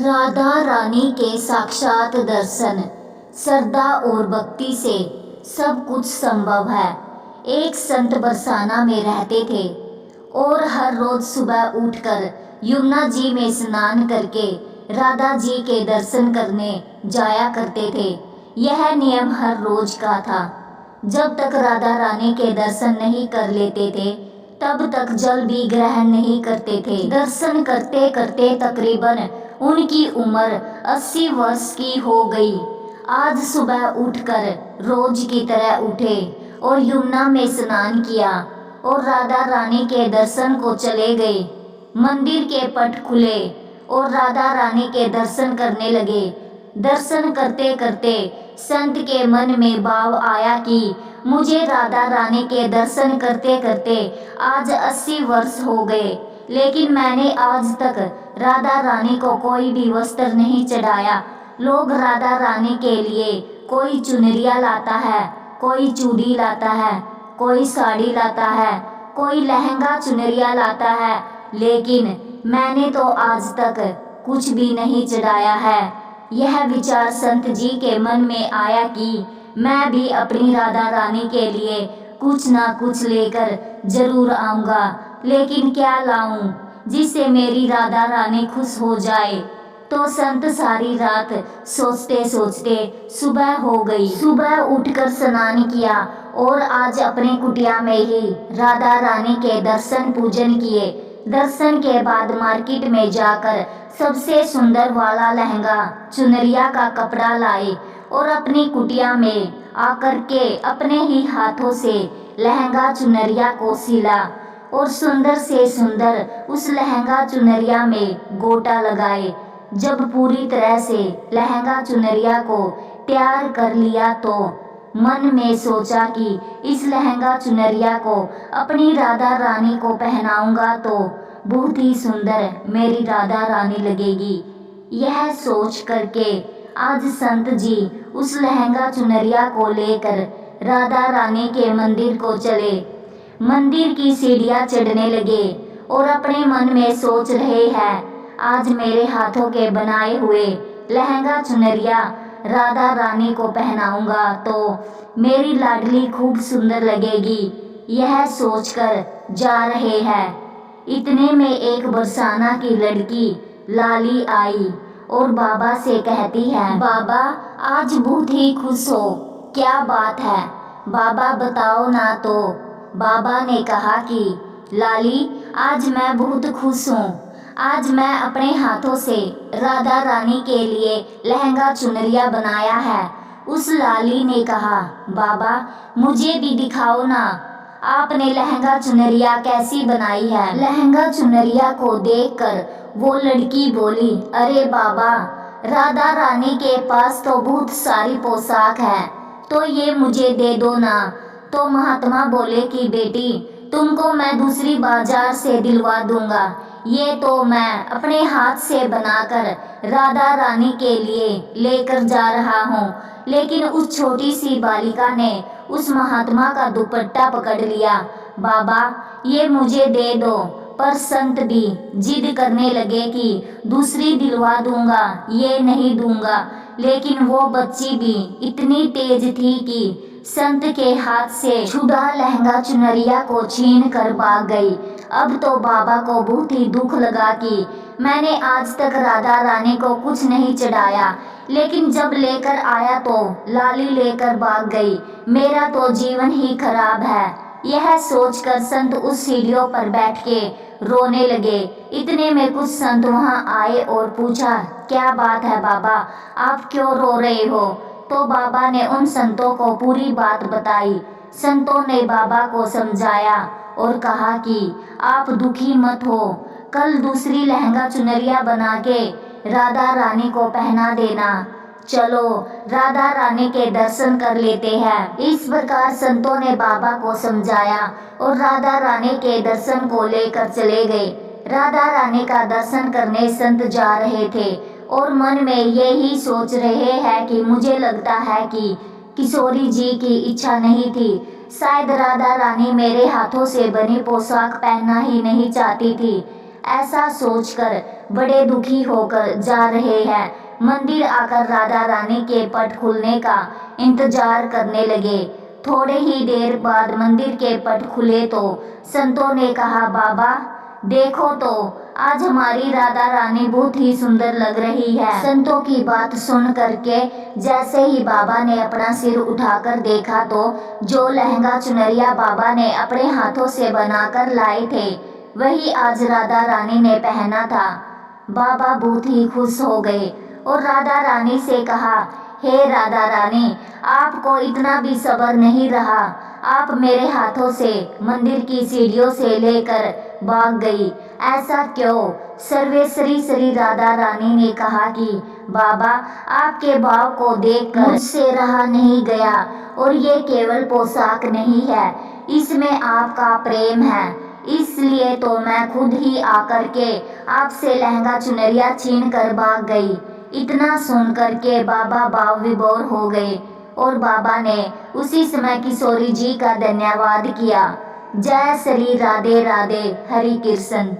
राधा रानी के साक्षात दर्शन, श्रद्धा और भक्ति से सब कुछ संभव है। एक संत बरसाना में रहते थे और हर रोज सुबह उठकर यमुना जी में स्नान करके राधा जी के दर्शन करने जाया करते थे। यह नियम हर रोज का था। जब तक राधा रानी के दर्शन नहीं कर लेते थे तब तक जल भी ग्रहण नहीं करते थे। दर्शन करते करते तकरीबन उनकी उम्र 80 वर्ष की हो गई। आज सुबह उठकर रोज की तरह उठे और यमुना में स्नान किया और राधा रानी के दर्शन को चले गए। मंदिर के पट खुले और राधा रानी के दर्शन करने लगे। दर्शन करते करते संत के मन में भाव आया कि मुझे राधा रानी के दर्शन करते करते आज 80 वर्ष हो गए, लेकिन मैंने आज तक राधा रानी को कोई भी वस्त्र नहीं चढ़ाया। लोग राधा रानी के लिए कोई चुनरिया लाता है, कोई चूड़ी लाता है, कोई साड़ी लाता है, कोई लहंगा चुनरिया लाता है, लेकिन मैंने तो आज तक कुछ भी नहीं चढ़ाया है। यह विचार संत जी के मन में आया कि मैं भी अपनी राधा रानी के लिए कुछ ना कुछ लेकर जरूर आऊँगा, लेकिन क्या लाऊं जिससे मेरी राधा रानी खुश हो जाए। तो संत सारी रात सोचते सोचते सुबह हो गई। सुबह उठकर स्नान किया और आज अपनी कुटिया में ही राधा रानी के दर्शन पूजन किए। दर्शन के बाद मार्केट में जाकर सबसे सुंदर वाला लहंगा चुनरिया का कपड़ा लाए और अपनी कुटिया में आकर के अपने ही हाथों से लहंगा चुनरिया को सिला और सुंदर से सुंदर उस लहंगा चुनरिया में गोटा लगाए। जब पूरी तरह से लहंगा चुनरिया को तैयार कर लिया तो मन में सोचा कि इस लहंगा चुनरिया को अपनी राधा रानी को पहनाऊंगा तो बहुत ही सुंदर मेरी राधा रानी लगेगी। यह सोच करके आज संत जी उस लहंगा चुनरिया को लेकर राधा रानी के मंदिर को चले। मंदिर की सीढ़ियां चढ़ने लगे और अपने मन में सोच रहे हैं, आज मेरे हाथों के बनाए हुए लहंगा चुनरिया राधा रानी को पहनाऊंगा तो मेरी लाडली खूब सुंदर लगेगी। यह सोचकर जा रहे हैं। इतने में एक बरसाना की लड़की लाली आई और बाबा से कहती है, बाबा आज बहुत ही खुश हो, क्या बात है बाबा बताओ ना। तो बाबा ने कहा कि लाली आज मैं बहुत खुश हूँ। आज मैं अपने हाथों से राधा रानी के लिए लहंगा चुनरिया बनाया है। उस लाली ने कहा, बाबा मुझे भी दिखाओ ना, आपने लहंगा चुनरिया कैसी बनाई है। लहंगा चुनरिया को देखकर वो लड़की बोली, अरे बाबा राधा रानी के पास तो बहुत सारी पोशाक है, तो ये मुझे दे दो ना। तो महात्मा बोले कि बेटी तुमको मैं दूसरी बाजार से दिलवा दूंगा, ये तो मैं अपने हाथ से बनाकर राधा रानी के लिए लेकर जा रहा हूँ। लेकिन उस छोटी सी बालिका ने उस महात्मा का दुपट्टा पकड़ लिया। बाबा ये मुझे दे दो। पर संत भी जिद करने लगे कि दूसरी दिलवा दूंगा, ये नहीं दूंगा। लेकिन वो बच्ची भी इतनी तेज थी कि संत के हाथ से छुड़ा लहंगा चुनरिया को छीन कर भाग गई। अब तो बाबा को बहुत ही दुख लगा कि मैंने आज तक राधा रानी को कुछ नहीं चढ़ाया, लेकिन जब लेकर आया तो लाली लेकर भाग गई। मेरा तो जीवन ही खराब है। यह सोचकर संत उस सीढ़ियों पर बैठ के रोने लगे। इतने में कुछ संत वहां आए और पूछा, क्या बात है बाबा, आप क्यों रो रहे हो। तो बाबा ने उन संतों को पूरी बात बताई। संतों ने बाबा को समझाया और कहा कि आप दुखी मत हो, कल दूसरी लहंगा चुनरिया बना के राधा रानी को पहना देना। चलो राधा रानी के दर्शन कर लेते हैं। इस प्रकार संतों ने बाबा को समझाया और राधा रानी के दर्शन को लेकर चले गए। राधा रानी का दर्शन करने संत जा रहे थे और मन में यही सोच रहे हैं कि मुझे लगता है कि किशोरी जी की इच्छा नहीं थी, शायद राधा रानी मेरे हाथों से बनी पोशाक पहनना ही नहीं चाहती थी। ऐसा सोचकर बड़े दुखी होकर जा रहे हैं। मंदिर आकर राधा रानी के पट खुलने का इंतजार करने लगे। थोड़े ही देर बाद मंदिर के पट खुले तो संतों ने कहा, बाबा देखो तो आज हमारी राधा रानी बहुत ही सुंदर लग रही है। संतों की बात सुन करके जैसे ही बाबा ने अपना सिर उठाकर देखा तो जो लहंगा चुनरिया बाबा ने अपने हाथों से बनाकर लाए थे वही आज राधा रानी ने पहना था। बाबा बहुत ही खुश हो गए और राधा रानी से कहा, हे राधा रानी, आपको इतना भी सब्र नहीं रहा, आप मेरे हाथों से मंदिर की सीढ़ियों से लेकर भाग गई, ऐसा क्यों? सर्वेश्वरी श्री राधा रानी ने कहा कि बाबा आपके भाव को देखकर मुझसे रहा नहीं गया और ये केवल पोशाक नहीं है, इसमें आपका प्रेम है, इसलिए तो मैं खुद ही आकर के आपसे लहंगा चुनरिया छीन कर भाग गई। इतना सुनकर के बाबा भाव विभोर हो गए और बाबा ने उसी समय किशोरी जी का धन्यवाद किया। जय श्री राधे राधे, हरि कृष्ण।